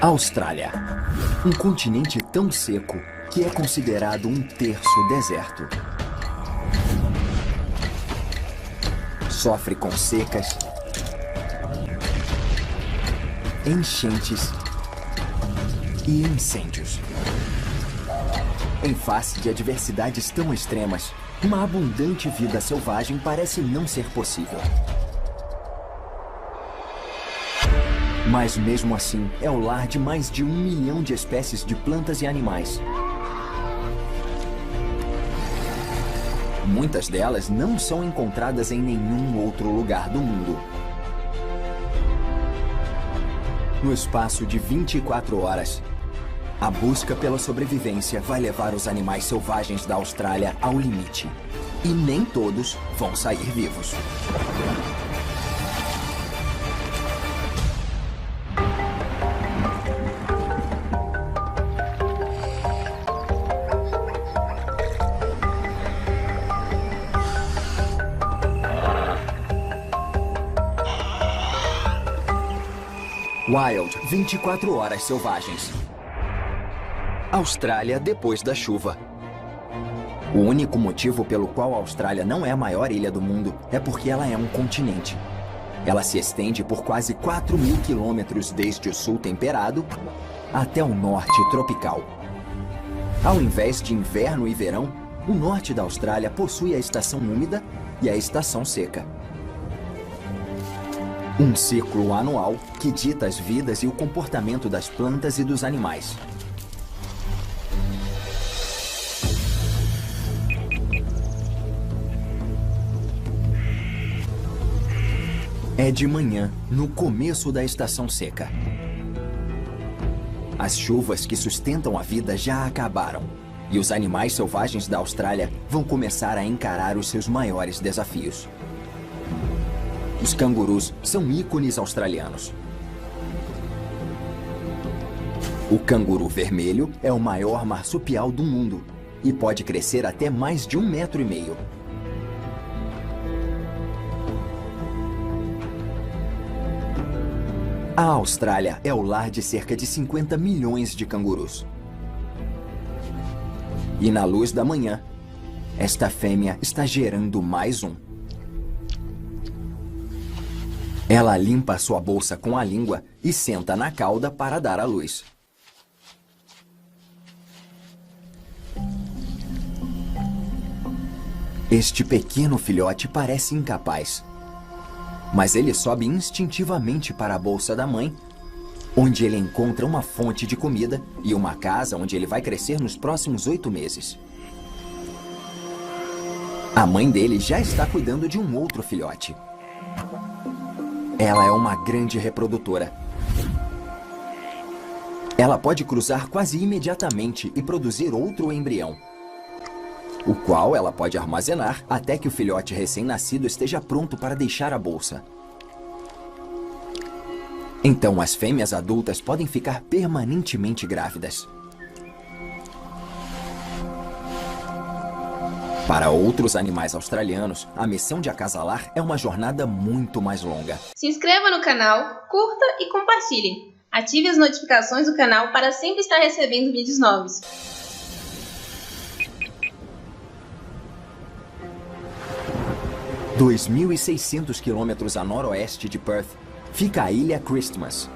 Austrália. Um continente tão seco que é considerado um terço deserto. Sofre com secas, enchentes e incêndios. Em face de adversidades tão extremas, uma abundante vida selvagem parece não ser possível. Mas mesmo assim, é o lar de mais de 1 milhão de espécies de plantas e animais. Muitas delas não são encontradas em nenhum outro lugar do mundo. No espaço de 24 horas, a busca pela sobrevivência vai levar os animais selvagens da Austrália ao limite. E nem todos vão sair vivos. Wild, 24 horas selvagens. Austrália depois da chuva. O único motivo pelo qual a Austrália não é a maior ilha do mundo é porque ela é um continente. Ela se estende por quase 4.000 quilômetros desde o sul temperado até o norte tropical. Ao invés de inverno e verão, o norte da Austrália possui a estação úmida e a estação seca. Um ciclo anual que dita as vidas e o comportamento das plantas e dos animais. É de manhã, no começo da estação seca. As chuvas que sustentam a vida já acabaram, e os animais selvagens da Austrália vão começar a encarar os seus maiores desafios. Os cangurus são ícones australianos. O canguru vermelho é o maior marsupial do mundo e pode crescer até mais de 1,5 metros. A Austrália é o lar de cerca de 50 milhões de cangurus. E na luz da manhã, esta fêmea está gerando mais um. Ela limpa sua bolsa com a língua e senta na cauda para dar à luz. Este pequeno filhote parece incapaz. Mas ele sobe instintivamente para a bolsa da mãe, onde ele encontra uma fonte de comida e uma casa onde ele vai crescer nos próximos 8 meses. A mãe dele já está cuidando de um outro filhote. Ela é uma grande reprodutora. Ela pode cruzar quase imediatamente e produzir outro embrião, o qual ela pode armazenar até que o filhote recém-nascido esteja pronto para deixar a bolsa. Então, as fêmeas adultas podem ficar permanentemente grávidas. Para outros animais australianos, a missão de acasalar é uma jornada muito mais longa. Se inscreva no canal, curta e compartilhe. Ative as notificações do canal para sempre estar recebendo vídeos novos. – 2.600 quilômetros a noroeste de Perth fica a Ilha Christmas.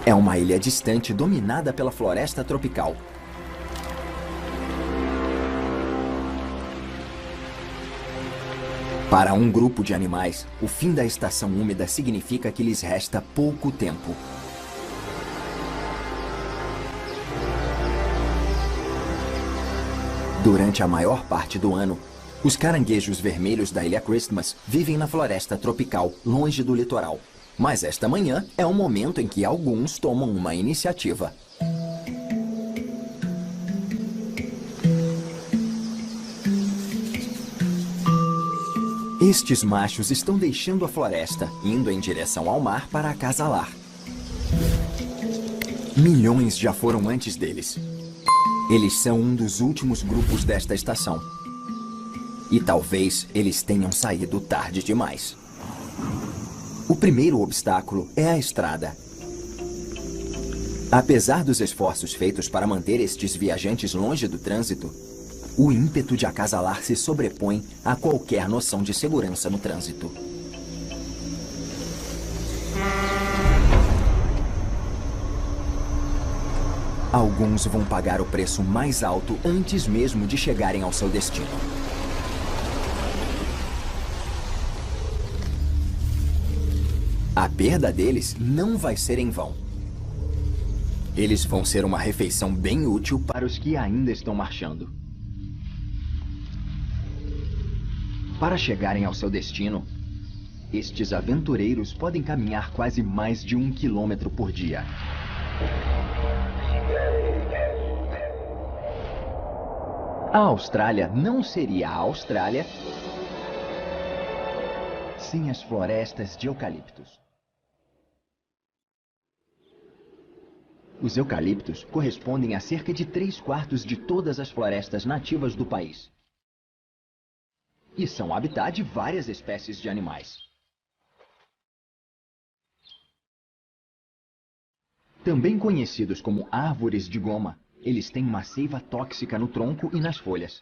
É uma ilha distante dominada pela floresta tropical. Para um grupo de animais, o fim da estação úmida significa que lhes resta pouco tempo. Durante a maior parte do ano, os caranguejos vermelhos da Ilha Christmas vivem na floresta tropical, longe do litoral. Mas esta manhã é o momento em que alguns tomam uma iniciativa. Estes machos estão deixando a floresta, indo em direção ao mar para acasalar. Milhões já foram antes deles. Eles são um dos últimos grupos desta estação. E talvez eles tenham saído tarde demais. O primeiro obstáculo é a estrada. Apesar dos esforços feitos para manter estes viajantes longe do trânsito, o ímpeto de acasalar se sobrepõe a qualquer noção de segurança no trânsito. Alguns vão pagar o preço mais alto antes mesmo de chegarem ao seu destino. A perda deles não vai ser em vão. Eles vão ser uma refeição bem útil para os que ainda estão marchando. Para chegarem ao seu destino, estes aventureiros podem caminhar quase mais de 1 quilômetro por dia. A Austrália não seria a Austrália sem as florestas de eucaliptos. Os eucaliptos correspondem a cerca de 3/4 de todas as florestas nativas do país. E são habitat de várias espécies de animais. Também conhecidos como árvores de goma, eles têm uma seiva tóxica no tronco e nas folhas.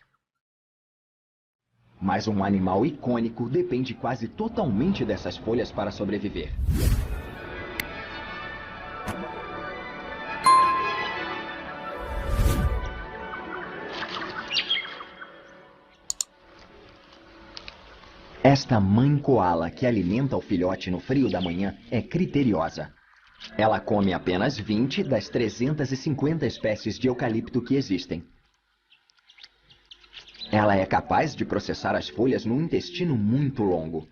Mas um animal icônico depende quase totalmente dessas folhas para sobreviver. Esta mãe coala que alimenta o filhote no frio da manhã é criteriosa. Ela come apenas 20 das 350 espécies de eucalipto que existem. Ela é capaz de processar as folhas num intestino muito longo.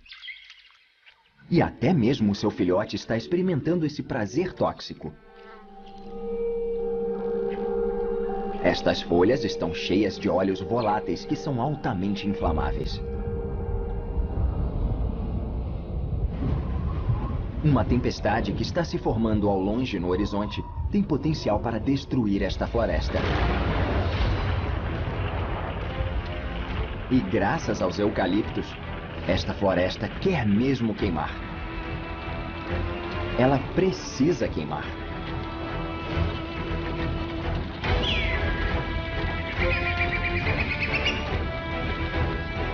E até mesmo o seu filhote está experimentando esse prazer tóxico. Estas folhas estão cheias de óleos voláteis que são altamente inflamáveis. Uma tempestade que está se formando ao longe no horizonte tem potencial para destruir esta floresta. E graças aos eucaliptos, esta floresta quer mesmo queimar. Ela precisa queimar.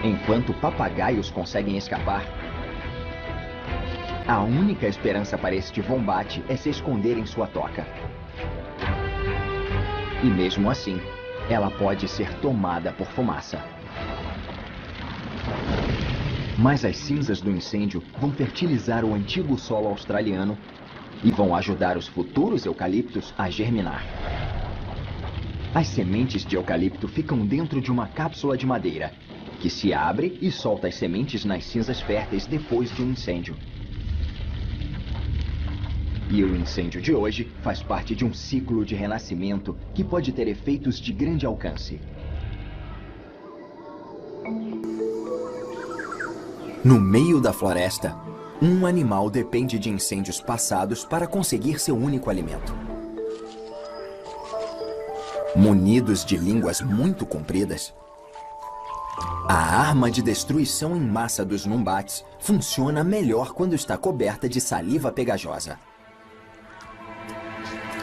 Enquanto papagaios conseguem escapar, a única esperança para este vombate é se esconder em sua toca. E mesmo assim, ela pode ser tomada por fumaça. Mas as cinzas do incêndio vão fertilizar o antigo solo australiano e vão ajudar os futuros eucaliptos a germinar. As sementes de eucalipto ficam dentro de uma cápsula de madeira, que se abre e solta as sementes nas cinzas férteis depois de um incêndio. E o incêndio de hoje faz parte de um ciclo de renascimento que pode ter efeitos de grande alcance. No meio da floresta, um animal depende de incêndios passados para conseguir seu único alimento. Munidos de línguas muito compridas, a arma de destruição em massa dos numbates funciona melhor quando está coberta de saliva pegajosa.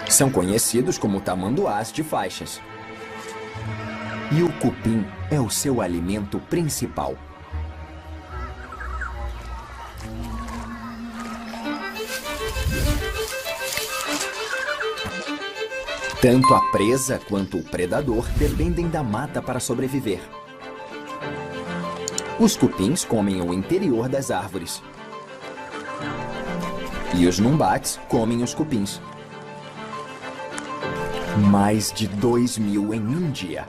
São conhecidos como tamanduás de faixas. E o cupim é o seu alimento principal. Tanto a presa quanto o predador dependem da mata para sobreviver. Os cupins comem o interior das árvores. E os numbates comem os cupins. Mais de 2.000 em um dia.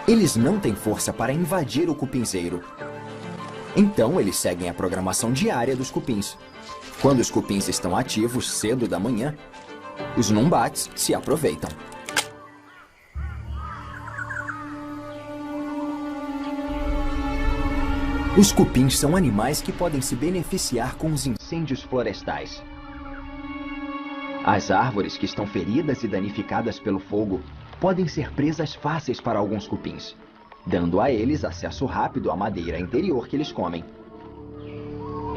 Eles não têm força para invadir o cupinzeiro. Então eles seguem a programação diária dos cupins. Quando os cupins estão ativos cedo da manhã, os numbates se aproveitam. Os cupins são animais que podem se beneficiar com os incêndios florestais. As árvores que estão feridas e danificadas pelo fogo podem ser presas fáceis para alguns cupins, dando a eles acesso rápido à madeira interior que eles comem.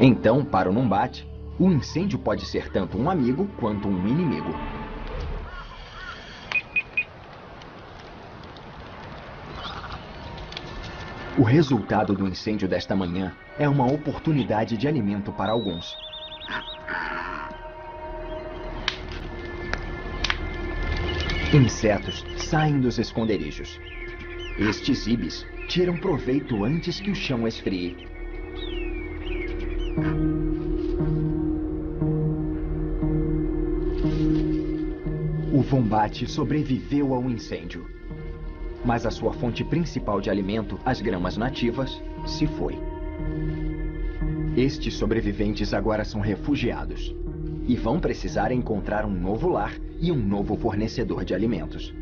Então, para o numbate, o incêndio pode ser tanto um amigo quanto um inimigo. O resultado do incêndio desta manhã é uma oportunidade de alimento para alguns. Insetos saem dos esconderijos. Estes ibis tiram proveito antes que o chão esfrie. O vombate sobreviveu ao incêndio. Mas a sua fonte principal de alimento, as gramas nativas, se foi. Estes sobreviventes agora são refugiados e vão precisar encontrar um novo lar e um novo fornecedor de alimentos.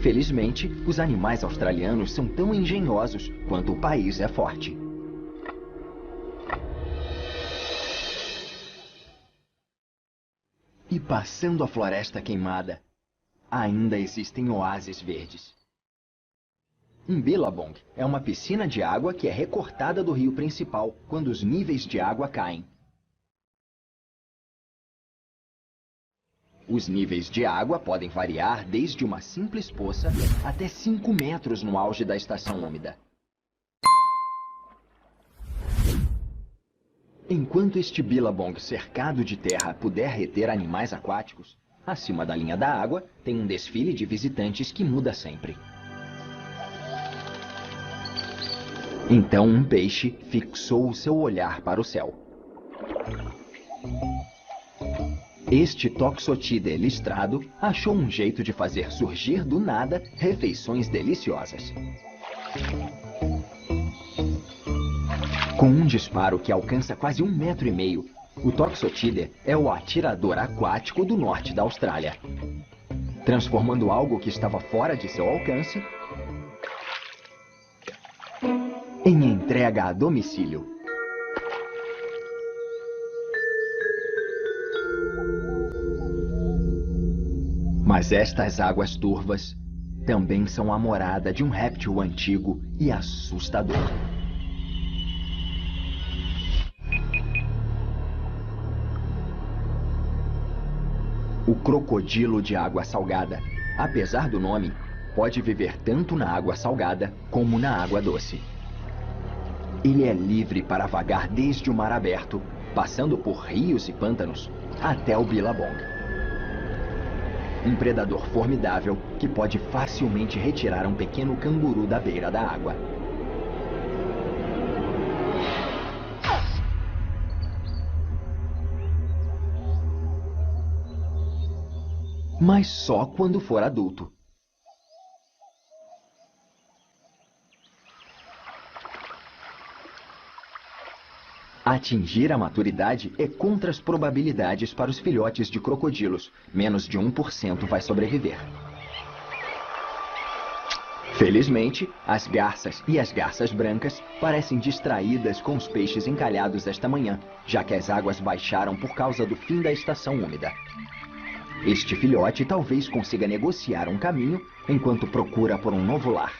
Felizmente, os animais australianos são tão engenhosos quanto o país é forte. E passando a floresta queimada, ainda existem oásis verdes. Um billabong é uma piscina de água que é recortada do rio principal quando os níveis de água caem. Os níveis de água podem variar desde uma simples poça até 5 metros no auge da estação úmida. Enquanto este billabong cercado de terra puder reter animais aquáticos, acima da linha da água tem um desfile de visitantes que muda sempre. Então um peixe fixou o seu olhar para o céu. Este Toxotidae listrado achou um jeito de fazer surgir do nada refeições deliciosas. Com um disparo que alcança quase 1,5 metros, o Toxotidae é o atirador aquático do norte da Austrália, transformando algo que estava fora de seu alcance em entrega a domicílio. Mas estas águas turvas também são a morada de um réptil antigo e assustador. O crocodilo de água salgada, apesar do nome, pode viver tanto na água salgada como na água doce. Ele é livre para vagar desde o mar aberto, passando por rios e pântanos, até o billabong. Um predador formidável que pode facilmente retirar um pequeno canguru da beira da água. Mas só quando for adulto. Atingir a maturidade é contra as probabilidades para os filhotes de crocodilos. Menos de 1% vai sobreviver. Felizmente, as garças e as garças brancas parecem distraídas com os peixes encalhados esta manhã, já que as águas baixaram por causa do fim da estação úmida. Este filhote talvez consiga negociar um caminho enquanto procura por um novo lar.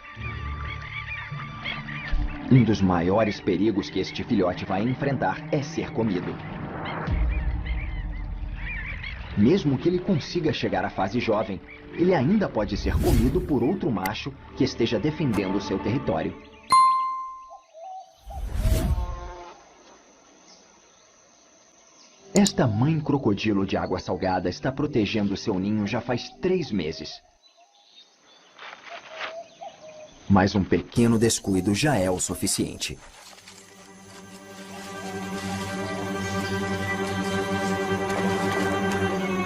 Um dos maiores perigos que este filhote vai enfrentar é ser comido. Mesmo que ele consiga chegar à fase jovem, ele ainda pode ser comido por outro macho que esteja defendendo o seu território. Esta mãe crocodilo de água salgada está protegendo seu ninho já faz 3 meses. Mas um pequeno descuido já é o suficiente.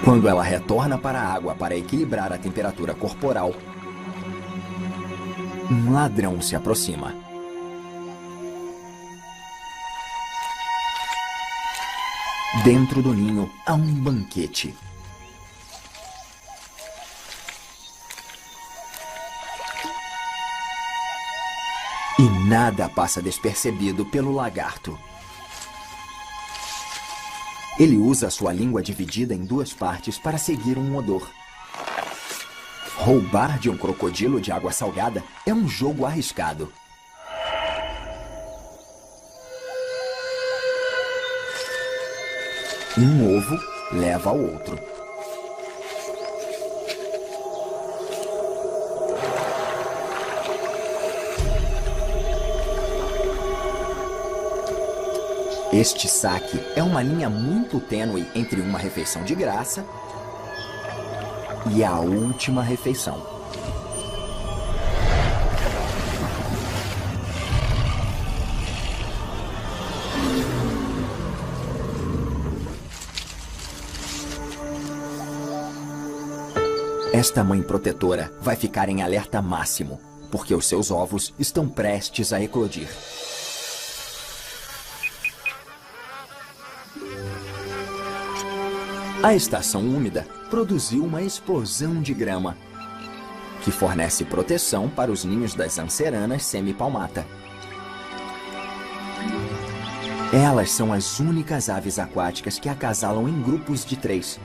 Quando ela retorna para a água para equilibrar a temperatura corporal, um ladrão se aproxima. Dentro do ninho há um banquete. E nada passa despercebido pelo lagarto. Ele usa sua língua dividida em 2 partes para seguir um odor. Roubar de um crocodilo de água salgada é um jogo arriscado. Um ovo leva ao outro. Este saque é uma linha muito tênue entre uma refeição de graça e a última refeição. Esta mãe protetora vai ficar em alerta máximo, porque os seus ovos estão prestes a eclodir. A estação úmida produziu uma explosão de grama, que fornece proteção para os ninhos das anseranas semipalmata. Elas são as únicas aves aquáticas que acasalam em grupos de 3.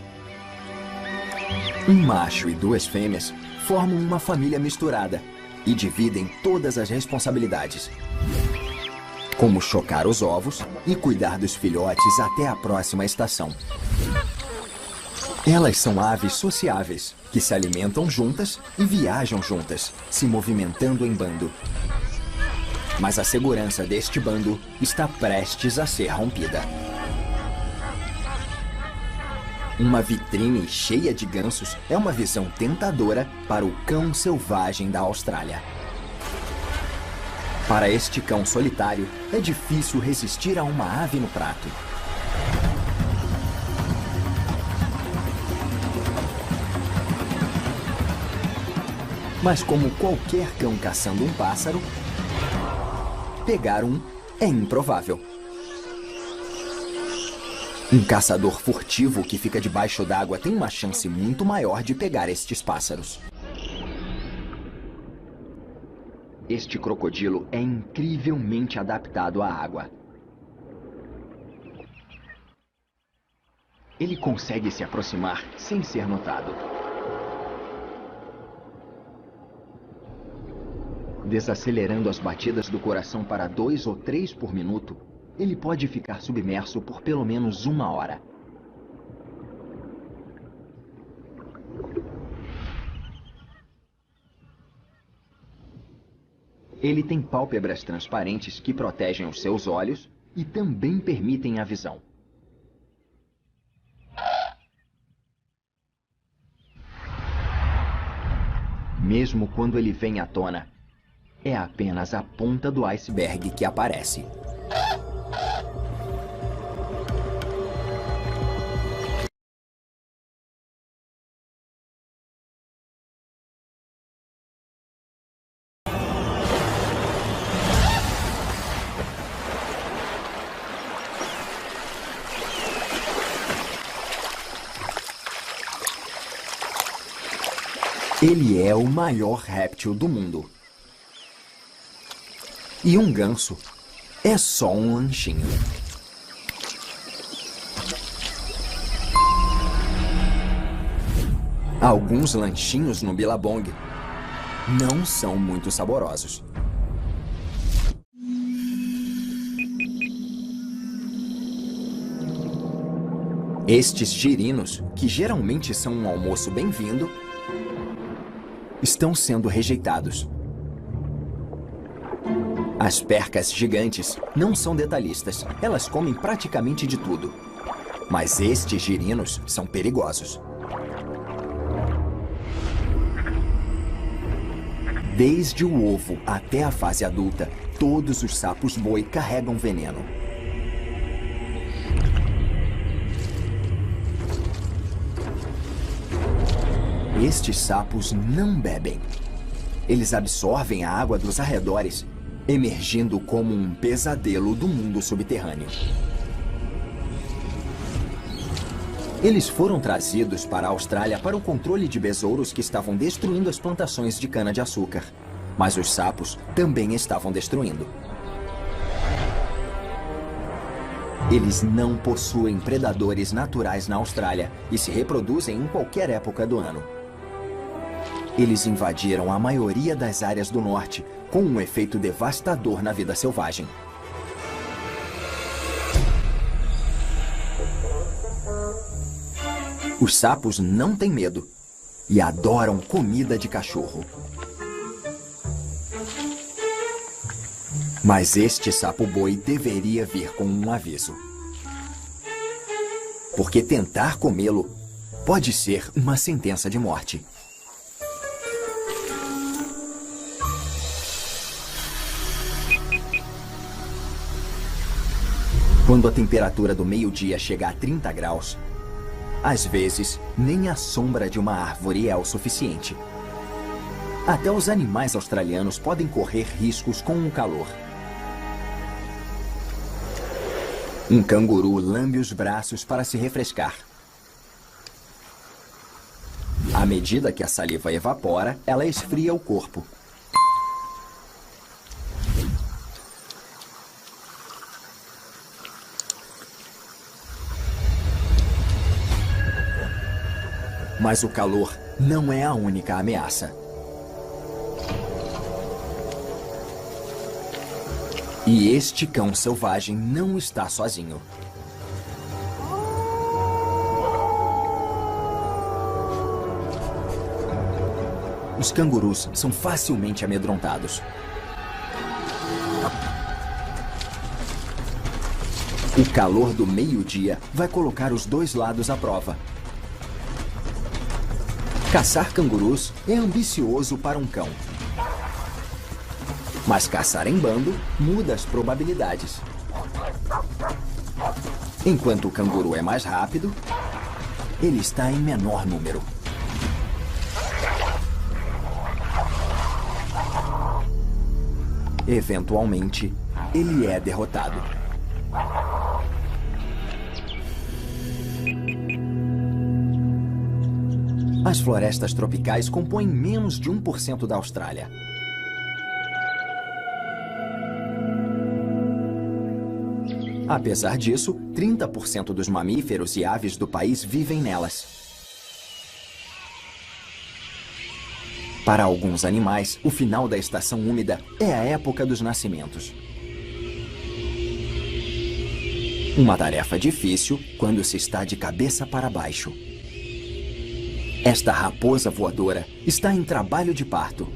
Um macho e 2 fêmeas formam uma família misturada e dividem todas as responsabilidades, como chocar os ovos e cuidar dos filhotes até a próxima estação. Elas são aves sociáveis, que se alimentam juntas e viajam juntas, se movimentando em bando. Mas a segurança deste bando está prestes a ser rompida. Uma vitrine cheia de gansos é uma visão tentadora para o cão selvagem da Austrália. Para este cão solitário, é difícil resistir a uma ave no prato. Mas como qualquer cão caçando um pássaro, pegar um é improvável. Um caçador furtivo que fica debaixo d'água tem uma chance muito maior de pegar estes pássaros. Este crocodilo é incrivelmente adaptado à água. Ele consegue se aproximar sem ser notado. Desacelerando as batidas do coração para 2 ou 3 por minuto, ele pode ficar submerso por pelo menos 1 hora. Ele tem pálpebras transparentes que protegem os seus olhos e também permitem a visão. Mesmo quando ele vem à tona, é apenas a ponta do iceberg que aparece. Ele é o maior réptil do mundo. E um ganso é só um lanchinho. Alguns lanchinhos no Billabong não são muito saborosos. Estes girinos, que geralmente são um almoço bem-vindo, estão sendo rejeitados. As percas gigantes não são detalhistas, elas comem praticamente de tudo. Mas estes girinos são perigosos. Desde o ovo até a fase adulta, todos os sapos-boi carregam veneno. Estes sapos não bebem. Eles absorvem a água dos arredores, emergindo como um pesadelo do mundo subterrâneo. Eles foram trazidos para a Austrália para o controle de besouros que estavam destruindo as plantações de cana-de-açúcar. Mas os sapos também estavam destruindo. Eles não possuem predadores naturais na Austrália e se reproduzem em qualquer época do ano. Eles invadiram a maioria das áreas do norte, com um efeito devastador na vida selvagem. Os sapos não têm medo e adoram comida de cachorro. Mas este sapo-boi deveria vir com um aviso. Porque tentar comê-lo pode ser uma sentença de morte. Quando a temperatura do meio-dia chega a 30 graus, às vezes, nem a sombra de uma árvore é o suficiente. Até os animais australianos podem correr riscos com o calor. Um canguru lambe os braços para se refrescar. À medida que a saliva evapora, ela esfria o corpo. Mas o calor não é a única ameaça. E este cão selvagem não está sozinho. Os cangurus são facilmente amedrontados. O calor do meio-dia vai colocar os dois lados à prova. Caçar cangurus é ambicioso para um cão. Mas caçar em bando muda as probabilidades. Enquanto o canguru é mais rápido, ele está em menor número. Eventualmente, ele é derrotado. As florestas tropicais compõem menos de 1% da Austrália. Apesar disso, 30% dos mamíferos e aves do país vivem nelas. Para alguns animais, o final da estação úmida é a época dos nascimentos. Uma tarefa difícil quando se está de cabeça para baixo. Esta raposa voadora está em trabalho de parto.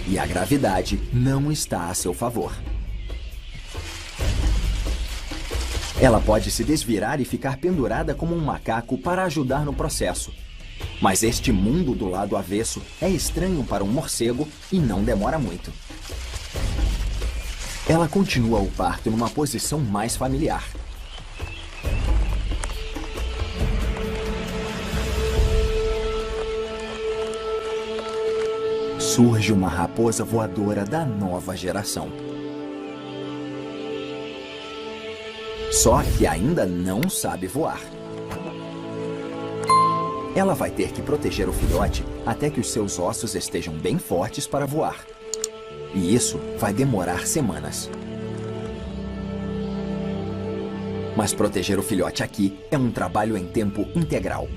E a gravidade não está a seu favor. Ela pode se desvirar e ficar pendurada como um macaco para ajudar no processo. Mas este mundo do lado avesso é estranho para um morcego e não demora muito. Ela continua o parto numa posição mais familiar. Surge uma raposa voadora da nova geração. Só que ainda não sabe voar. Ela vai ter que proteger o filhote até que os seus ossos estejam bem fortes para voar. E isso vai demorar semanas. Mas proteger o filhote aqui é um trabalho em tempo integral.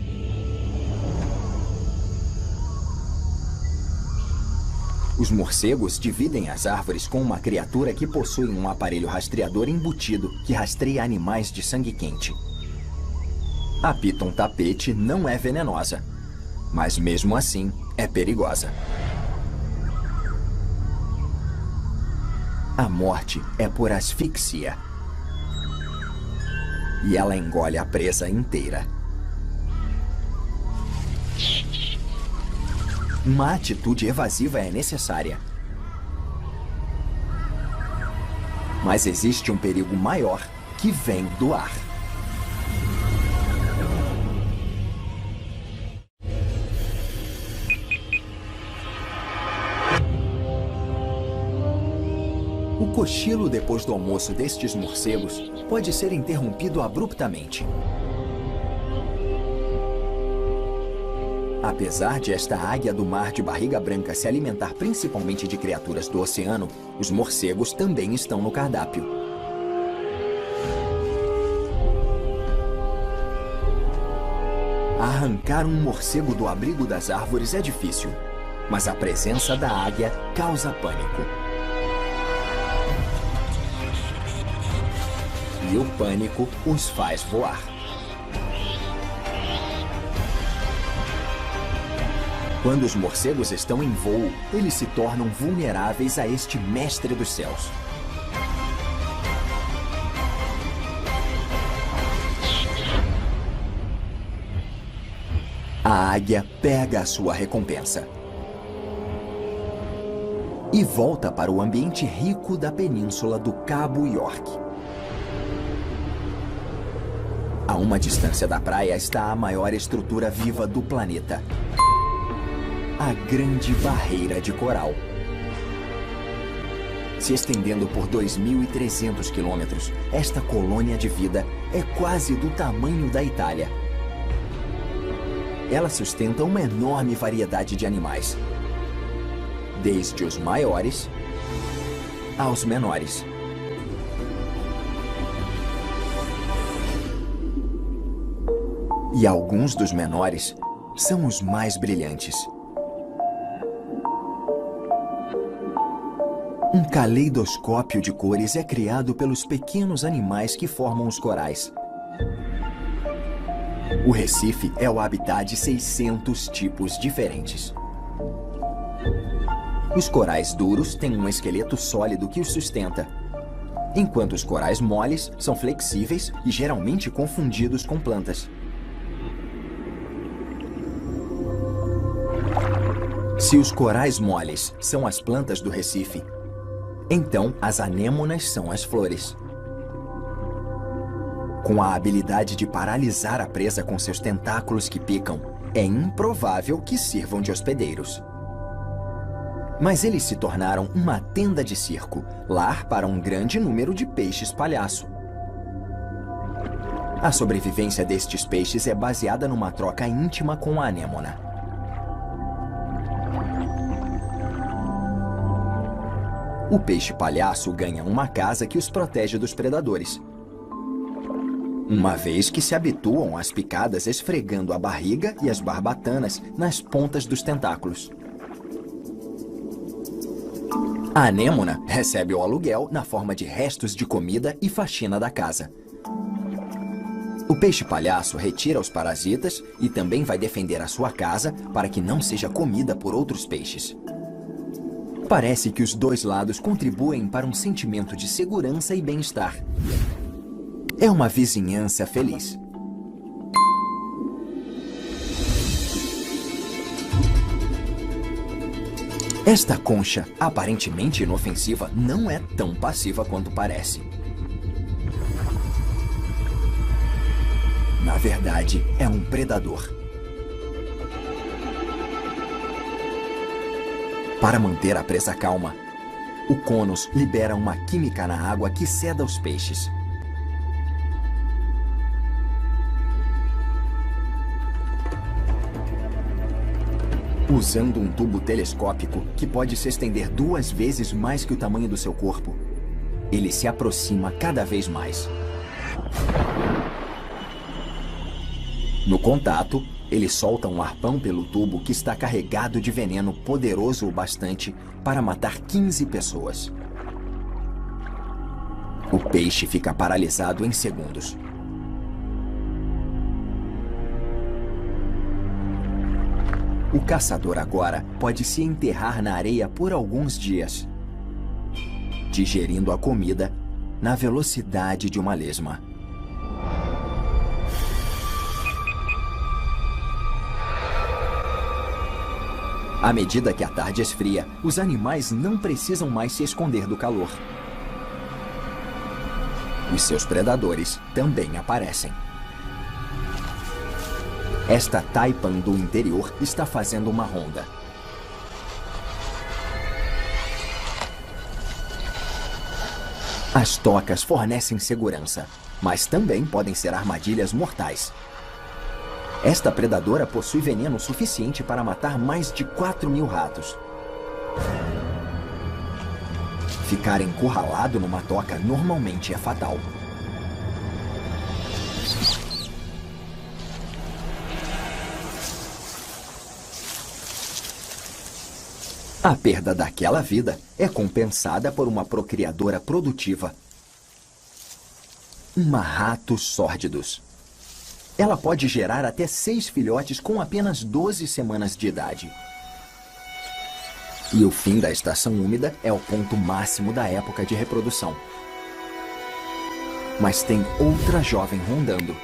Os morcegos dividem as árvores com uma criatura que possui um aparelho rastreador embutido que rastreia animais de sangue quente. A Piton tapete não é venenosa, mas mesmo assim é perigosa. A morte é por asfixia. E ela engole a presa inteira. Uma atitude evasiva é necessária. Mas existe um perigo maior que vem do ar. O cochilo depois do almoço destes morcegos pode ser interrompido abruptamente. Apesar de esta águia do mar de barriga branca se alimentar principalmente de criaturas do oceano, os morcegos também estão no cardápio. Arrancar um morcego do abrigo das árvores é difícil, mas a presença da águia causa pânico. E o pânico os faz voar. Quando os morcegos estão em voo, eles se tornam vulneráveis a este mestre dos céus. A águia pega a sua recompensa e volta para o ambiente rico da península do Cabo York. A uma distância da praia está a maior estrutura viva do planeta, a Grande Barreira de Coral. Se estendendo por 2.300 quilômetros, esta colônia de vida é quase do tamanho da Itália. Ela sustenta uma enorme variedade de animais, desde os maiores aos menores. E alguns dos menores são os mais brilhantes. Um caleidoscópio de cores é criado pelos pequenos animais que formam os corais. O Recife é o habitat de 600 tipos diferentes. Os corais duros têm um esqueleto sólido que os sustenta, enquanto os corais moles são flexíveis e geralmente confundidos com plantas. Se os corais moles são as plantas do Recife, então as anêmonas são as flores. Com a habilidade de paralisar a presa com seus tentáculos que picam, é improvável que sirvam de hospedeiros. Mas eles se tornaram uma tenda de circo, lar para um grande número de peixes palhaço. A sobrevivência destes peixes é baseada numa troca íntima com a anêmona. O peixe palhaço ganha uma casa que os protege dos predadores, uma vez que se habituam às picadas esfregando a barriga e as barbatanas nas pontas dos tentáculos. A anêmona recebe o aluguel na forma de restos de comida e faxina da casa. O peixe palhaço retira os parasitas e também vai defender a sua casa para que não seja comida por outros peixes. Parece que os dois lados contribuem para um sentimento de segurança e bem-estar. É uma vizinhança feliz. Esta concha, aparentemente inofensiva, não é tão passiva quanto parece. Na verdade, é um predador. Para manter a presa calma, o Conus libera uma química na água que seda os peixes. Usando um tubo telescópico que pode se estender 2 vezes mais que o tamanho do seu corpo, ele se aproxima cada vez mais. No contato, ele solta um arpão pelo tubo que está carregado de veneno poderoso o bastante para matar 15 pessoas. O peixe fica paralisado em segundos. O caçador agora pode se enterrar na areia por alguns dias, digerindo a comida na velocidade de uma lesma. À medida que a tarde esfria, os animais não precisam mais se esconder do calor. Os seus predadores também aparecem. Esta taipan do interior está fazendo uma ronda. As tocas fornecem segurança, mas também podem ser armadilhas mortais. Esta predadora possui veneno suficiente para matar mais de 4.000 ratos. Ficar encurralado numa toca normalmente é fatal. A perda daquela vida é compensada por uma procriadora produtiva. Uma ratos sórdidos. Ela pode gerar até 6 filhotes com apenas 12 semanas de idade. E o fim da estação úmida é o ponto máximo da época de reprodução. Mas tem outra jovem rondando.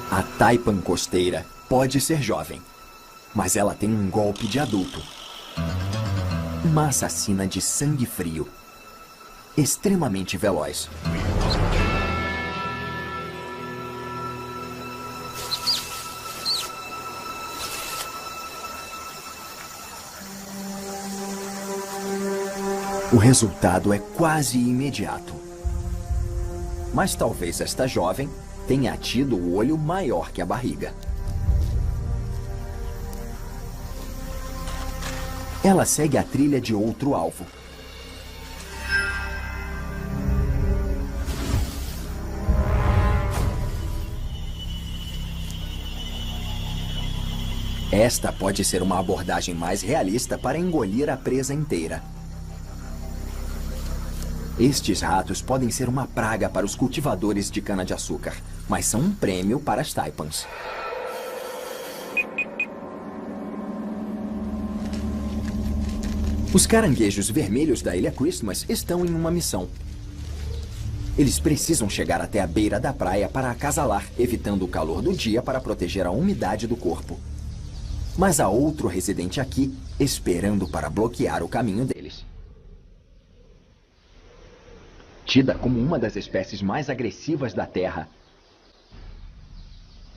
A taipan costeira pode ser jovem, mas ela tem um golpe de adulto. Uma assassina de sangue frio, extremamente veloz. O resultado é quase imediato. Mas talvez esta jovem tenha tido o olho maior que a barriga. Ela segue a trilha de outro alvo. Esta pode ser uma abordagem mais realista para engolir a presa inteira. Estes ratos podem ser uma praga para os cultivadores de cana-de-açúcar, mas são um prêmio para as taipans. Os caranguejos vermelhos da Ilha Christmas estão em uma missão. Eles precisam chegar até a beira da praia para acasalar, evitando o calor do dia para proteger a umidade do corpo. Mas há outro residente aqui, esperando para bloquear o caminho deles. Tida como uma das espécies mais agressivas da Terra,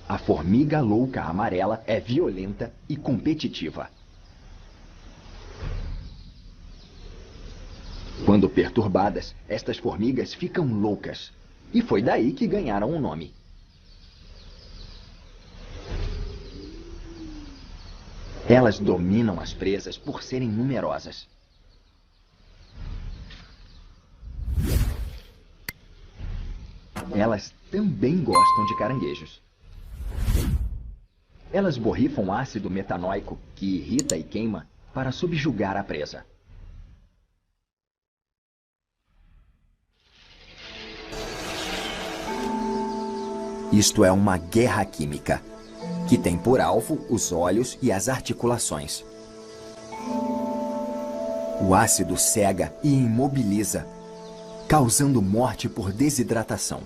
a formiga louca amarela é violenta e competitiva. Quando perturbadas, estas formigas ficam loucas. E foi daí que ganharam o nome. Elas dominam as presas por serem numerosas. Elas também gostam de caranguejos. Elas borrifam ácido metanóico, que irrita e queima, para subjugar a presa. Isto é uma guerra química, que tem por alvo os olhos e as articulações. O ácido cega e imobiliza, causando morte por desidratação.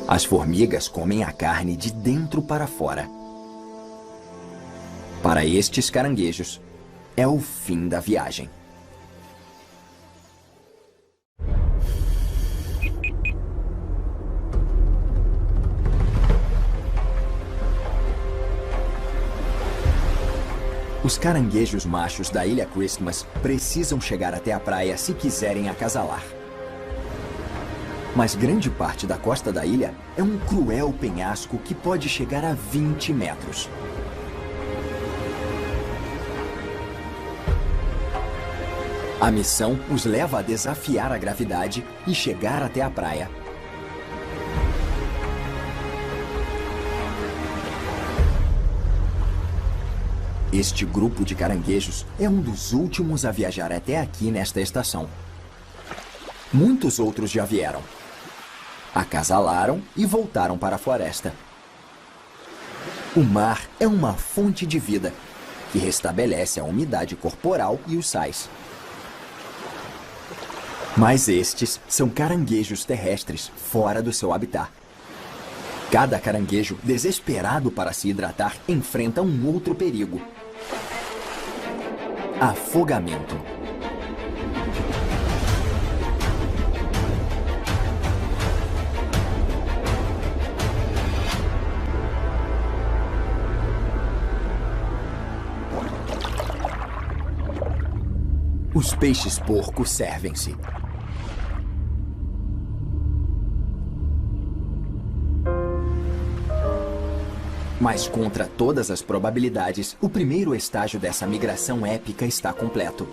As formigas comem a carne de dentro para fora. Para estes caranguejos, é o fim da viagem. Os caranguejos machos da Ilha Christmas precisam chegar até a praia se quiserem acasalar. Mas grande parte da costa da ilha é um cruel penhasco que pode chegar a 20 metros. A missão os leva a desafiar a gravidade e chegar até a praia. Este grupo de caranguejos é um dos últimos a viajar até aqui nesta estação. Muitos outros já vieram, acasalaram e voltaram para a floresta. O mar é uma fonte de vida que restabelece a umidade corporal e os sais. Mas estes são caranguejos terrestres fora do seu habitat. Cada caranguejo, desesperado para se hidratar, enfrenta um outro perigo: afogamento. Os peixes-porco servem-se. Mas contra todas as probabilidades, o primeiro estágio dessa migração épica está completo.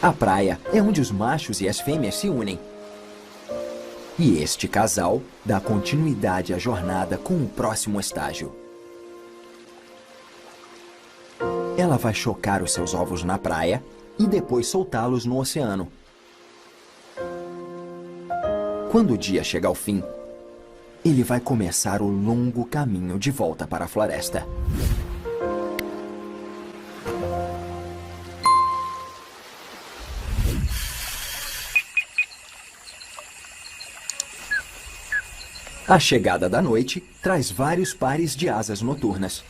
A praia é onde os machos e as fêmeas se unem. E este casal dá continuidade à jornada com o próximo estágio. Ela Ela vai chocar os seus ovos na praia e depois soltá-los no oceano. Quando o dia chega ao fim, ele vai começar o longo caminho de volta para a floresta. A chegada da noite traz vários pares de asas noturnas.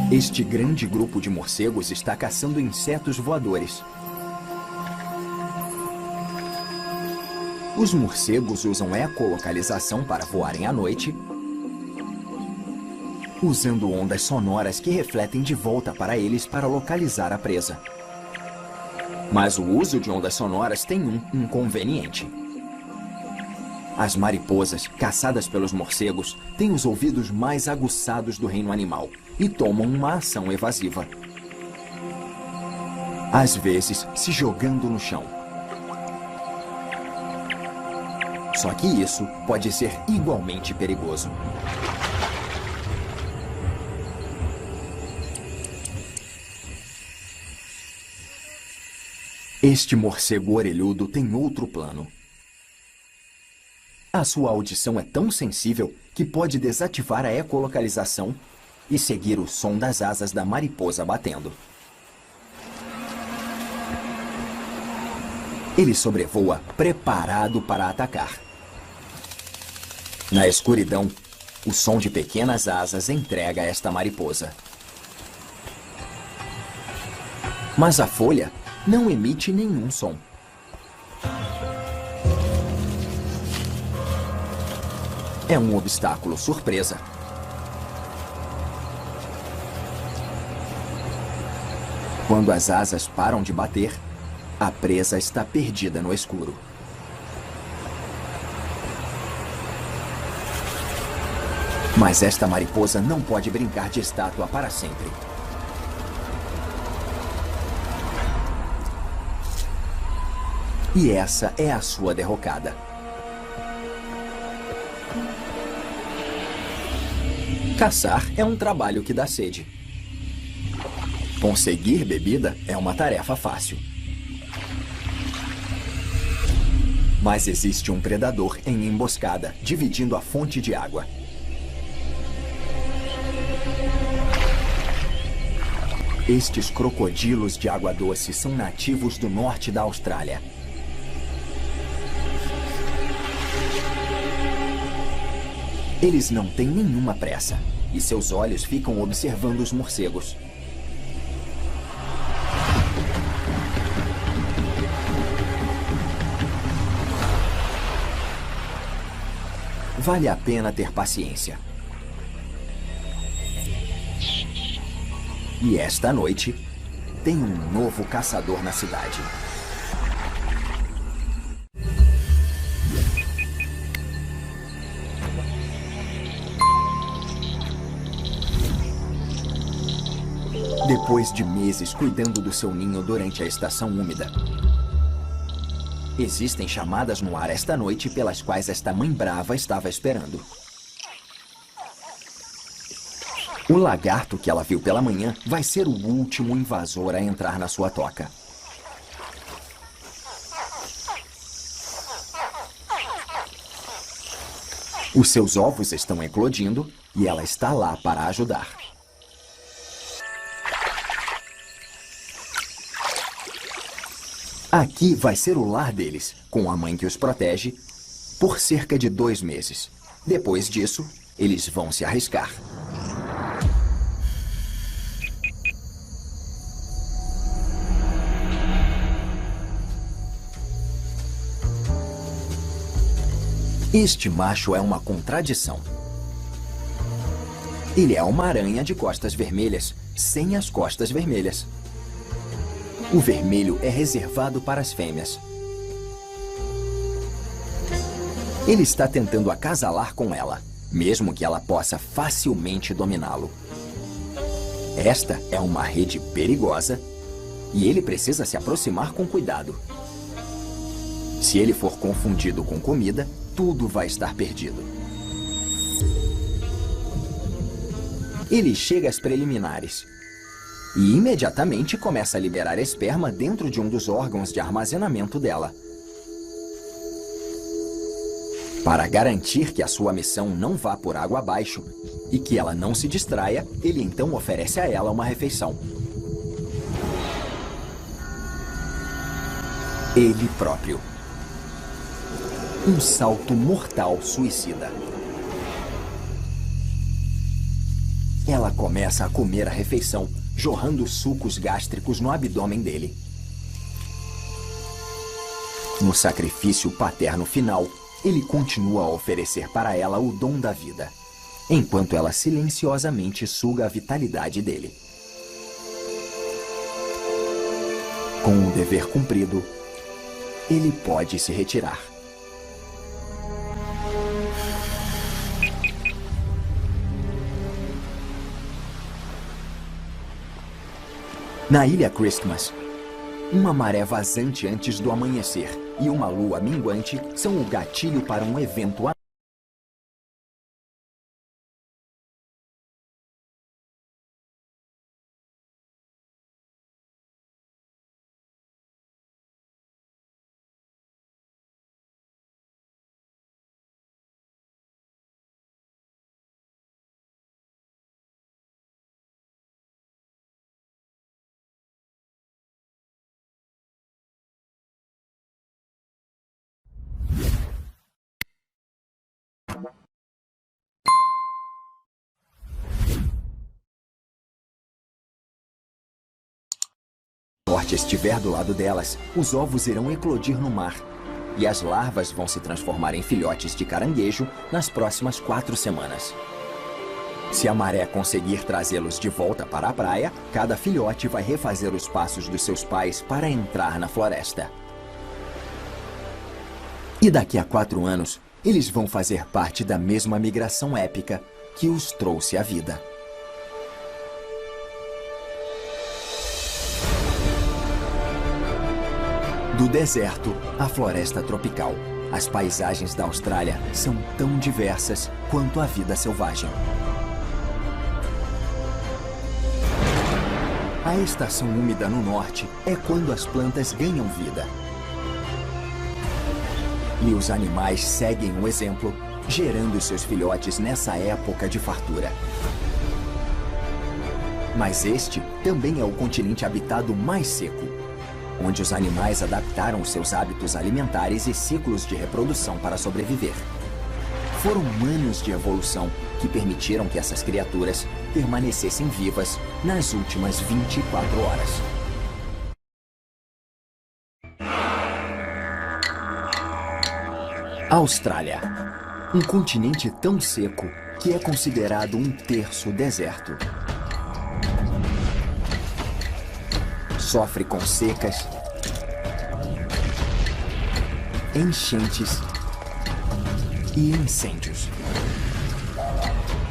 Este grande grupo de morcegos está caçando insetos voadores. Os morcegos usam ecolocalização para voarem à noite, usando ondas sonoras que refletem de volta para eles para localizar a presa. Mas o uso de ondas sonoras tem um inconveniente. As mariposas, caçadas pelos morcegos, têm os ouvidos mais aguçados do reino animal e tomam uma ação evasiva. Às vezes, se jogando no chão. Só que isso pode ser igualmente perigoso. Este morcego orelhudo tem outro plano. A sua audição é tão sensível que pode desativar a ecolocalização e seguir o som das asas da mariposa batendo. Ele sobrevoa preparado para atacar. Na escuridão, o som de pequenas asas entrega esta mariposa. Mas a folha não emite nenhum som. É um obstáculo surpresa. Quando as asas param de bater, a presa está perdida no escuro. Mas esta mariposa não pode brincar de estátua para sempre. E essa é a sua derrocada. Caçar é um trabalho que dá sede. Conseguir bebida é uma tarefa fácil. Mas existe um predador em emboscada, dividindo a fonte de água. Estes crocodilos de água doce são nativos do norte da Austrália. Eles não têm nenhuma pressa, e seus olhos ficam observando os morcegos. Vale a pena ter paciência. E esta noite, tem um novo caçador na cidade. Depois de meses cuidando do seu ninho durante a estação úmida, existem chamadas no ar esta noite pelas quais esta mãe brava estava esperando. O lagarto que ela viu pela manhã vai ser o último invasor a entrar na sua toca. Os seus ovos estão eclodindo e ela está lá para ajudar. Aqui vai ser o lar deles, com a mãe que os protege, por cerca de 2 meses. Depois disso, eles vão se arriscar. Este macho é uma contradição. Ele é uma aranha de costas vermelhas, sem as costas vermelhas. O vermelho é reservado para as fêmeas. Ele está tentando acasalar com ela, mesmo que ela possa facilmente dominá-lo. Esta é uma rede perigosa e ele precisa se aproximar com cuidado. Se ele for confundido com comida, tudo vai estar perdido. Ele chega às preliminares e imediatamente começa a liberar esperma dentro de um dos órgãos de armazenamento dela. Para garantir que a sua missão não vá por água abaixo e que ela não se distraia, ele então oferece a ela uma refeição. Ele próprio. Um salto mortal suicida. Ela começa a comer a refeição, jorrando sucos gástricos no abdômen dele. No sacrifício paterno final, ele continua a oferecer para ela o dom da vida, enquanto ela silenciosamente suga a vitalidade dele. Com o dever cumprido, ele pode se retirar. Na ilha Christmas, uma maré vazante antes do amanhecer e uma lua minguante são o gatilho para um evento sorte estiver do lado delas, os ovos irão eclodir no mar. E as larvas vão se transformar em filhotes de caranguejo nas próximas 4 semanas. Se a maré conseguir trazê-los de volta para a praia, cada filhote vai refazer os passos dos seus pais para entrar na floresta. E daqui a 4 anos, eles vão fazer parte da mesma migração épica que os trouxe à vida. Do deserto à floresta tropical, as paisagens da Austrália são tão diversas quanto a vida selvagem. A estação úmida no norte é quando as plantas ganham vida. E os animais seguem o exemplo, gerando seus filhotes nessa época de fartura. Mas este também é o continente habitado mais seco, onde os animais adaptaram seus hábitos alimentares e ciclos de reprodução para sobreviver. Foram anos de evolução que permitiram que essas criaturas permanecessem vivas nas últimas 24 horas. Austrália, um continente tão seco que é considerado um terço deserto. Sofre com secas, enchentes e incêndios.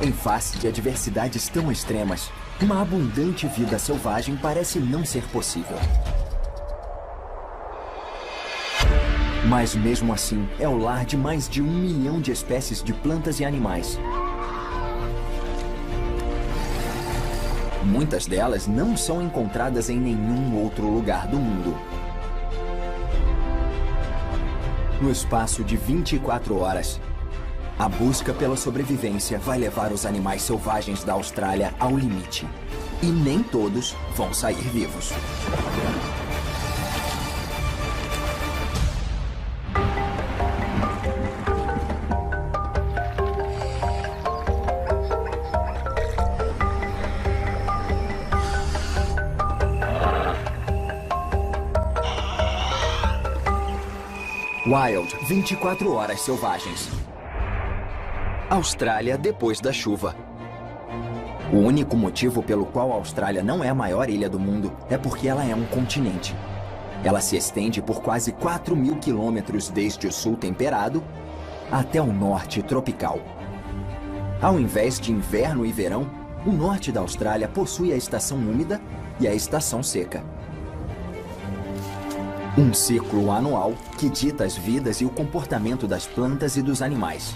Em face de adversidades tão extremas, uma abundante vida selvagem parece não ser possível. Mas mesmo assim, é o lar de mais de 1 milhão de espécies de plantas e animais. Muitas delas não são encontradas em nenhum outro lugar do mundo. No espaço de 24 horas, a busca pela sobrevivência vai levar os animais selvagens da Austrália ao limite. E nem todos vão sair vivos. Wild, 24 horas selvagens. Austrália depois da chuva. O único motivo pelo qual a Austrália não é a maior ilha do mundo é porque ela é um continente. Ela se estende por quase 4.000 quilômetros desde o sul temperado até o norte tropical. Ao invés de inverno e verão, o norte da Austrália possui a estação úmida e a estação seca. Um ciclo anual que dita as vidas e o comportamento das plantas e dos animais.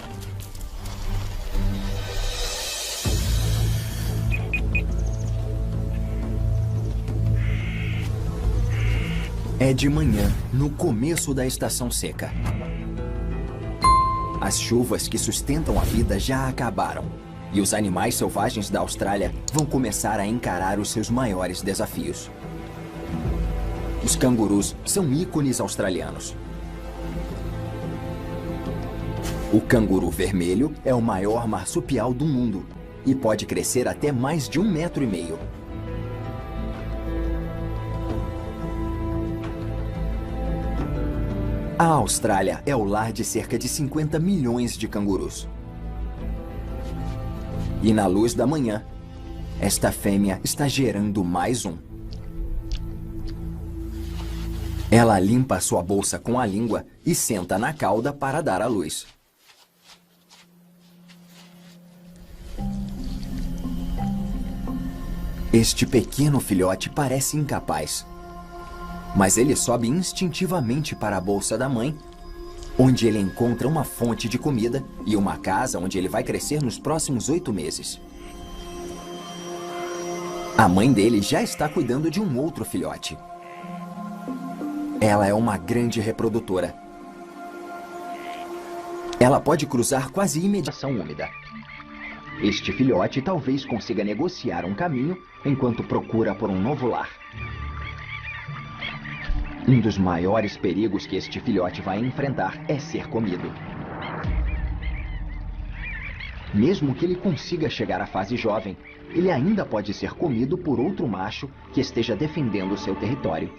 É de manhã, no começo da estação seca. As chuvas que sustentam a vida já acabaram. E os animais selvagens da Austrália vão começar a encarar os seus maiores desafios. Os cangurus são ícones australianos. O canguru vermelho é o maior marsupial do mundo e pode crescer até mais de 1,5 metros. A Austrália é o lar de cerca de 50 milhões de cangurus. E na luz da manhã, esta fêmea está gerando mais um. Ela limpa sua bolsa com a língua e senta na cauda para dar à luz. Este pequeno filhote parece incapaz, mas ele sobe instintivamente para a bolsa da mãe, onde ele encontra uma fonte de comida e uma casa onde ele vai crescer nos próximos 8 meses. A mãe dele já está cuidando de um outro filhote. Ela é uma grande reprodutora. Ela pode cruzar quase imediatamente a úmida. Este filhote talvez consiga negociar um caminho enquanto procura por um novo lar. Um dos maiores perigos que este filhote vai enfrentar é ser comido. Mesmo que ele consiga chegar à fase jovem, ele ainda pode ser comido por outro macho que esteja defendendo seu território.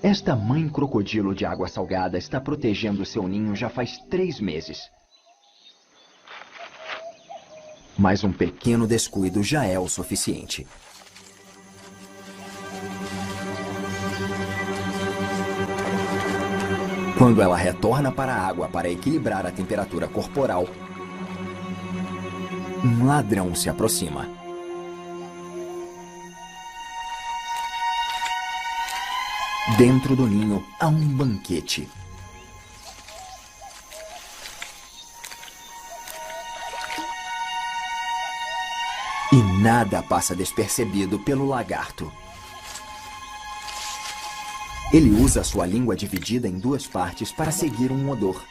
Esta mãe crocodilo de água salgada está protegendo seu ninho já faz 3 meses. Mas um pequeno descuido já é o suficiente. Quando ela retorna para a água para equilibrar a temperatura corporal, um ladrão se aproxima. Dentro do ninho há um banquete. E nada passa despercebido pelo lagarto. Ele usa sua língua dividida em 2 partes para seguir um odor.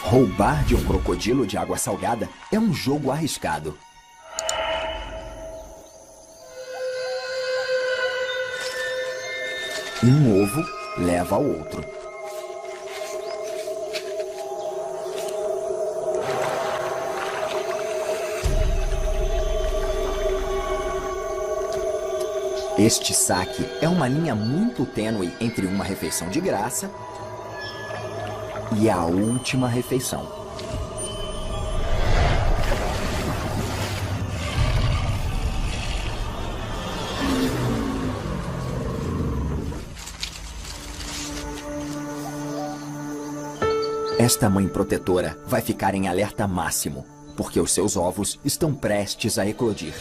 Roubar de um crocodilo de água salgada é um jogo arriscado. Um ovo leva ao outro. Este saque é uma linha muito tênue entre uma refeição de graça e a última refeição. Esta mãe protetora vai ficar em alerta máximo, porque os seus ovos estão prestes a eclodir.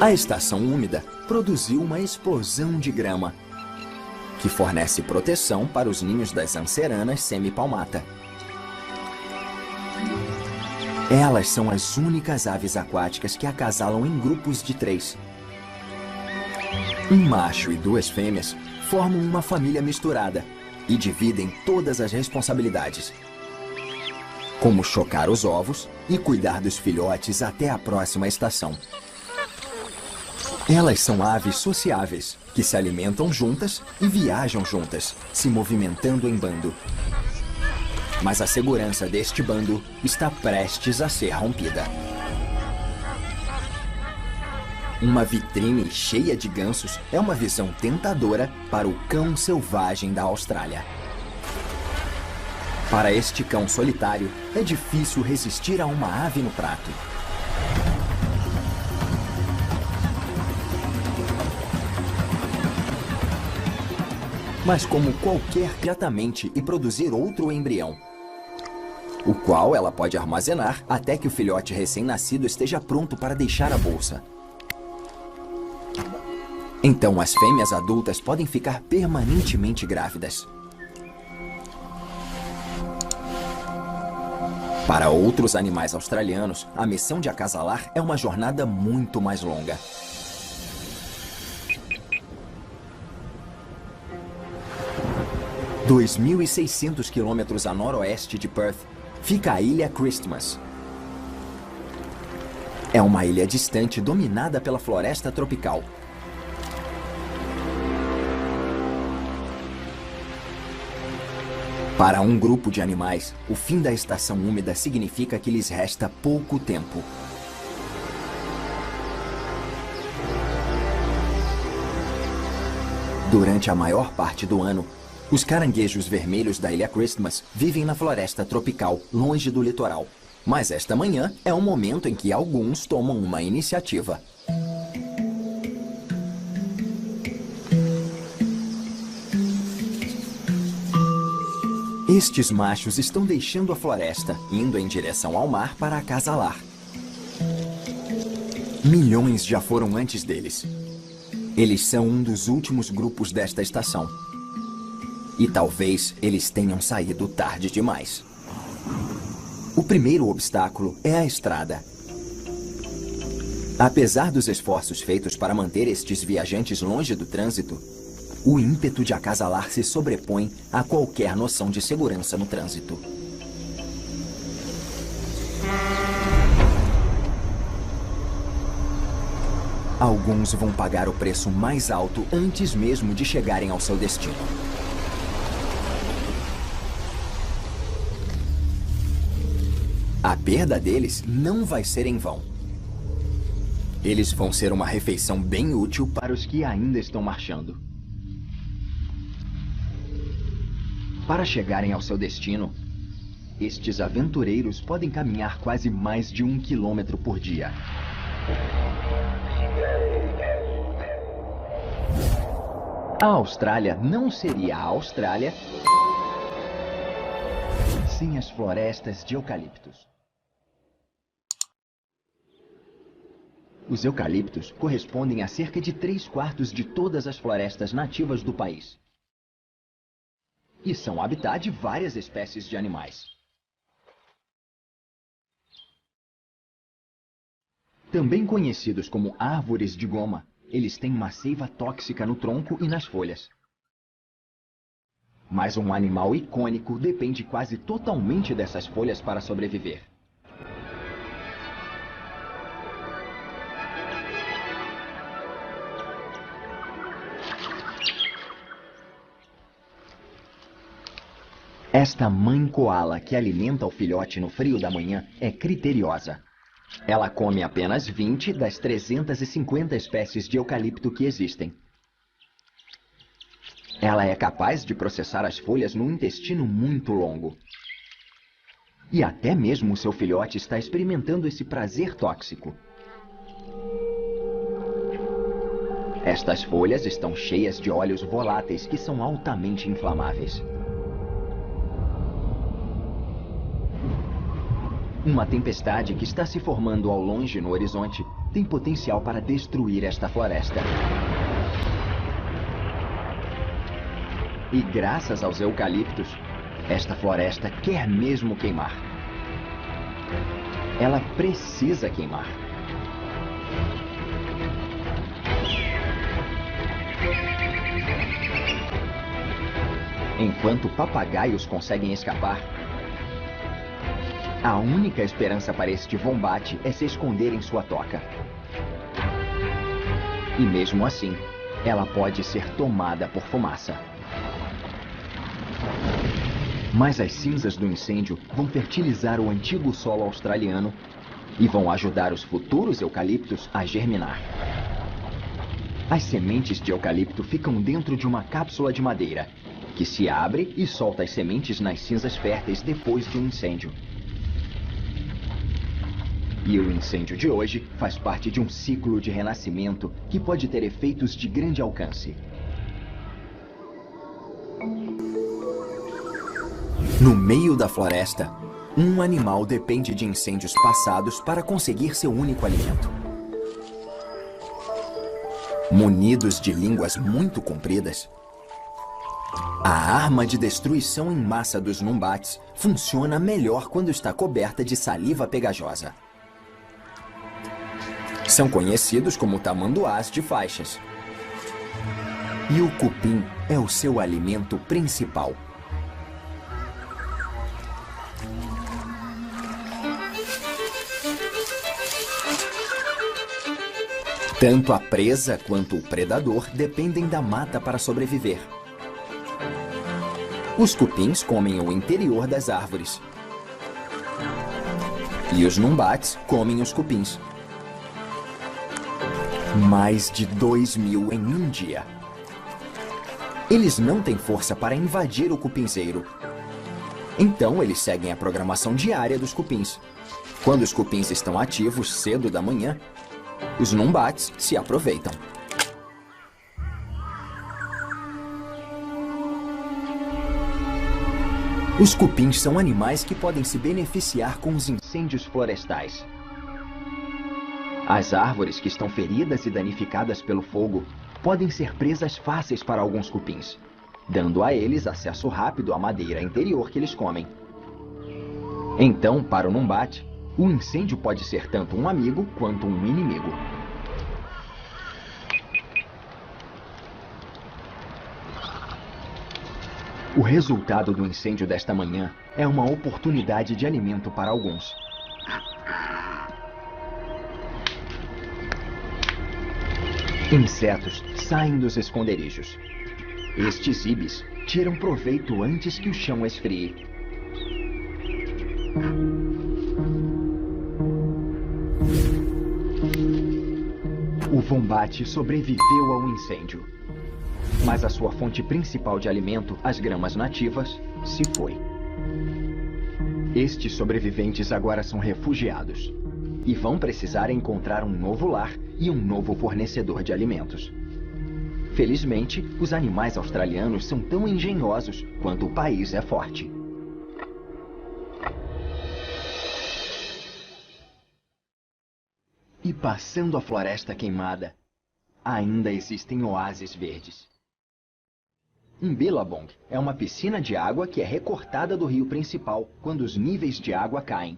A estação úmida produziu uma explosão de grama, que fornece proteção para os ninhos das anseranas semipalmata. Elas são as únicas aves aquáticas que acasalam em grupos de 3. Um macho e 2 fêmeas formam uma família misturada e dividem todas as responsabilidades, como chocar os ovos e cuidar dos filhotes até a próxima estação. Elas são aves sociáveis, que se alimentam juntas e viajam juntas, se movimentando em bando. Mas a segurança deste bando está prestes a ser rompida. Uma vitrine cheia de gansos é uma visão tentadora para o cão selvagem da Austrália. Para este cão solitário, é difícil resistir a uma ave no prato. Mas como qualquer diretamente e produzir outro embrião, o qual ela pode armazenar até que o filhote recém-nascido esteja pronto para deixar a bolsa. Então as fêmeas adultas podem ficar permanentemente grávidas. Para outros animais australianos, a missão de acasalar é uma jornada muito mais longa. – 2.600 quilômetros a noroeste de Perth fica a Ilha Christmas. É uma ilha distante dominada pela floresta tropical. Para um grupo de animais, o fim da estação úmida significa que lhes resta pouco tempo. Durante a maior parte do ano, os caranguejos vermelhos da Ilha Christmas vivem na floresta tropical, longe do litoral. Mas esta manhã é o momento em que alguns tomam uma iniciativa. Estes machos estão deixando a floresta, indo em direção ao mar para acasalar. Milhões já foram antes deles. Eles são um dos últimos grupos desta estação. E talvez eles tenham saído tarde demais. O primeiro obstáculo é a estrada. Apesar dos esforços feitos para manter estes viajantes longe do trânsito, o ímpeto de acasalar se sobrepõe a qualquer noção de segurança no trânsito. Alguns vão pagar o preço mais alto antes mesmo de chegarem ao seu destino. A perda deles não vai ser em vão. Eles vão ser uma refeição bem útil para os que ainda estão marchando. Para chegarem ao seu destino, estes aventureiros podem caminhar quase mais de 1 quilômetro por dia. A Austrália não seria a Austrália sem as florestas de eucaliptos. Os eucaliptos correspondem a cerca de 3/4 de todas as florestas nativas do país. E são habitat de várias espécies de animais. Também conhecidos como árvores de goma, eles têm uma seiva tóxica no tronco e nas folhas. Mas um animal icônico depende quase totalmente dessas folhas para sobreviver. Esta mãe coala que alimenta o filhote no frio da manhã é criteriosa. Ela come apenas 20 das 350 espécies de eucalipto que existem. Ela é capaz de processar as folhas num intestino muito longo. E até mesmo o seu filhote está experimentando esse prazer tóxico. Estas folhas estão cheias de óleos voláteis que são altamente inflamáveis. Uma tempestade que está se formando ao longe no horizonte tem potencial para destruir esta floresta. E graças aos eucaliptos, esta floresta quer mesmo queimar. Ela precisa queimar. Enquanto papagaios conseguem escapar, a única esperança para este vombate é se esconder em sua toca. E mesmo assim, ela pode ser tomada por fumaça. Mas as cinzas do incêndio vão fertilizar o antigo solo australiano e vão ajudar os futuros eucaliptos a germinar. As sementes de eucalipto ficam dentro de uma cápsula de madeira, que se abre e solta as sementes nas cinzas férteis depois do incêndio. E o incêndio de hoje faz parte de um ciclo de renascimento que pode ter efeitos de grande alcance. No meio da floresta, um animal depende de incêndios passados para conseguir seu único alimento. Munidos de línguas muito compridas, A arma de destruição em massa dos Numbats funciona melhor quando está coberta de saliva pegajosa. São conhecidos como tamanduás de faixas. E o cupim é o seu alimento principal. Tanto a presa quanto o predador dependem da mata para sobreviver. Os cupins comem o interior das árvores. E os Numbats comem os cupins. Mais de 2.000 em um dia. Eles não têm força para invadir o cupinzeiro. Então eles seguem a programação diária dos cupins. Quando os cupins estão ativos cedo da manhã, os Numbats se aproveitam. Os cupins são animais que podem se beneficiar com os incêndios florestais. As árvores que estão feridas e danificadas pelo fogo podem ser presas fáceis para alguns cupins, dando a eles acesso rápido à madeira interior que eles comem. Então, para o Numbat, o incêndio pode ser tanto um amigo quanto um inimigo. O resultado do incêndio desta manhã é uma oportunidade de alimento para alguns. Insetos saem dos esconderijos. Estes ibis tiram proveito antes que o chão esfrie. O Wombat sobreviveu ao incêndio, mas a sua fonte principal de alimento, as gramas nativas, se foi. Estes sobreviventes agora são refugiados e vão precisar encontrar um novo lar e um novo fornecedor de alimentos. Felizmente, os animais australianos são tão engenhosos quanto o país é forte. E passando a floresta queimada, ainda existem oásis verdes. Um Billabong é uma piscina de água que é recortada do rio principal quando os níveis de água caem.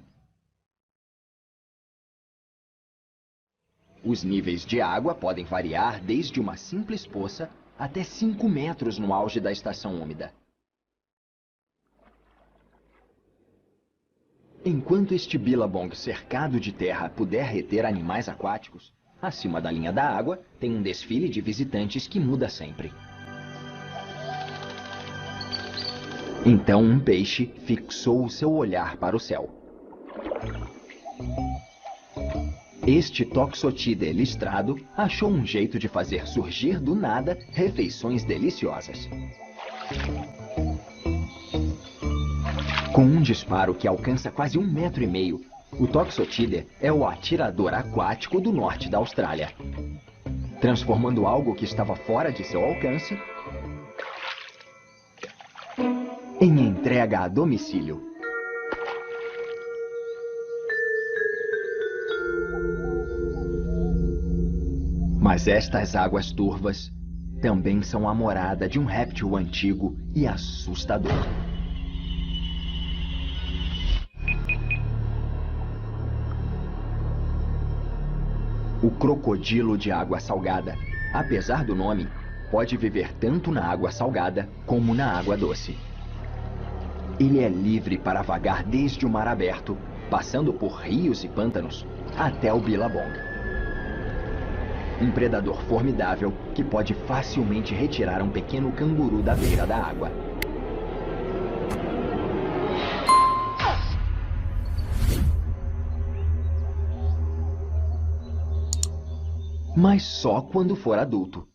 Os níveis de água podem variar desde uma simples poça até 5 metros no auge da estação úmida. Enquanto este Billabong cercado de terra puder reter animais aquáticos, acima da linha da água tem um desfile de visitantes que muda sempre. Então um peixe fixou o seu olhar para o céu. Este Toxotidae listrado achou um jeito de fazer surgir do nada refeições deliciosas. Com um disparo que alcança quase 1,5 metros, o Toxotidae é o atirador aquático do norte da Austrália, transformando algo que estava fora de seu alcance em entrega a domicílio. Mas estas águas turvas também são a morada de um réptil antigo e assustador. O crocodilo de água salgada, apesar do nome, pode viver tanto na água salgada como na água doce. Ele é livre para vagar desde o mar aberto, passando por rios e pântanos, até o Billabong. Um predador formidável que pode facilmente retirar um pequeno canguru da beira da água. Mas só quando for adulto.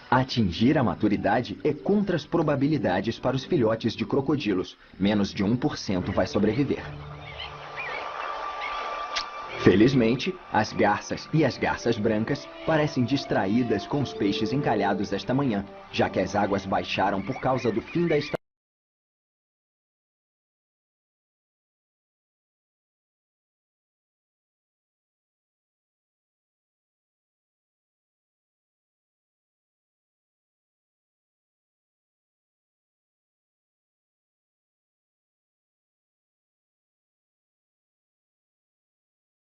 Atingir a maturidade é contra as probabilidades para os filhotes de crocodilos. Menos de 1% vai sobreviver. Felizmente, as garças e as garças brancas parecem distraídas com os peixes encalhados esta manhã, já que as águas baixaram por causa do fim da estação.